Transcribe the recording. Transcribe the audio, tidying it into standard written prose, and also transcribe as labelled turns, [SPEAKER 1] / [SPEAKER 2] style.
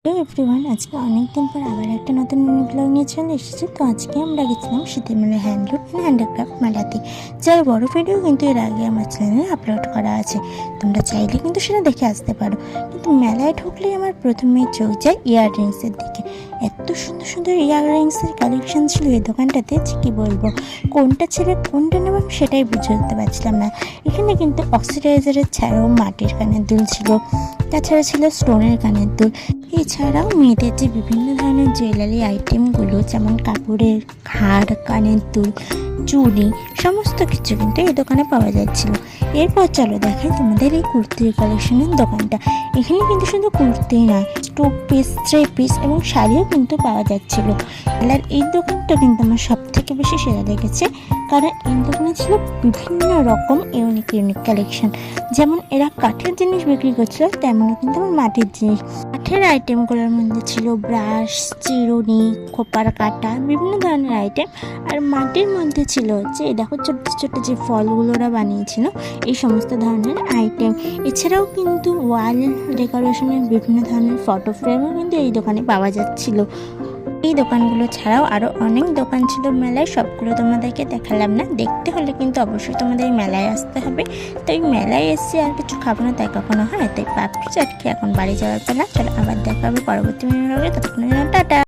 [SPEAKER 1] Hello everyone, আজকে অনেক দিন পর আবার একটা নতুন মিনি ব্লগ নিয়ে চলে এসেছি। তো আজকে আমরা গেছিলাম শীতের মেলা হ্যান্ডলুম অ্যান্ড হ্যান্ডিক্রাফট মেলাতে, যার বড় ভিডিও কিন্তু এর আগে আমার চ্যানেলে আপলোড করা আছে। তোমরা চাইলে কিন্তু সেটা দেখে আসতে পারো। কিন্তু মেলায় ঢুকলেই আমার প্রথমেই চোখ যায় ইয়াররিংসের দিকে। এত সুন্দর সুন্দর ইয়াররিংসের কালেকশন ছিল এই দোকানটাতে, যে কী বলবো, কোনটা ছেড়ে কোনটা নেব আমি সেটাই বুঝে উঠতে পারছিলাম না। এখানে কিন্তু অক্সিডাইজারের ছাড়াও মাটির কানের দুল ছিল, তাছাড়া ছিল স্টোনের কানের দুল। এছাড়াও মেয়েদের যে বিভিন্ন ধরনের জুয়েলারি আইটেমগুলো, যেমন কাপড়ের হার, কানের দুল, চুড়ি, সমস্ত কিছু কিন্তু এই দোকানে পাওয়া যাচ্ছিল। এরপর চলো দেখাই তোমাদের এই কুর্তির কালেকশনের দোকানটা। এখানে কিন্তু শুধু কুর্তি নয়, টু পিস, থ্রি পিস এবং শাড়িও কিন্তু পাওয়া যাচ্ছিল। আর এই দোকানটা কিন্তু আমার সব থেকে বেশি সেরা লেগেছে, কারণ এই দোকানে ছিল বিভিন্ন রকম ইউনিক ইউনিক কালেকশন। যেমন এরা কাঠের জিনিস বিক্রি করছিল, তেমনও কিন্তু আমার মাটির জিনিস। কাঠের আইটেমগুলোর মধ্যে ছিল ব্রাশ, চিরুনি, খোপার কাটা, বিভিন্ন ধরনের আইটেম। আর মাটির মধ্যে ছিল যে দেখো ছোট্ট ছোট্ট যে ফলগুলো ওরা বানিয়েছিল, এই সমস্ত ধরনের আইটেম। এছাড়াও কিন্তু ওয়াল ডেকোরেশনের বিভিন্ন ধরনের ফটো ফ্রেমও কিন্তু এই দোকানে পাওয়া যাচ্ছিল। এই দোকানগুলো ছাড়াও আরও অনেক দোকান ছিল মেলায়, সবগুলো তোমাদেরকে দেখালাম না। দেখতে হলে কিন্তু অবশ্যই তোমাদের এই মেলায় আসতে হবে। তো এই মেলায় এসে আর কিছু খাবো না তাই কখনো হয়, তাই পাপড়ি চাট খেয়ে এখন বাড়ি যাওয়ার পালা। চলো আবার দেখা হবে পরবর্তী ভিডিওতে, ততক্ষণের জন্য টাটা।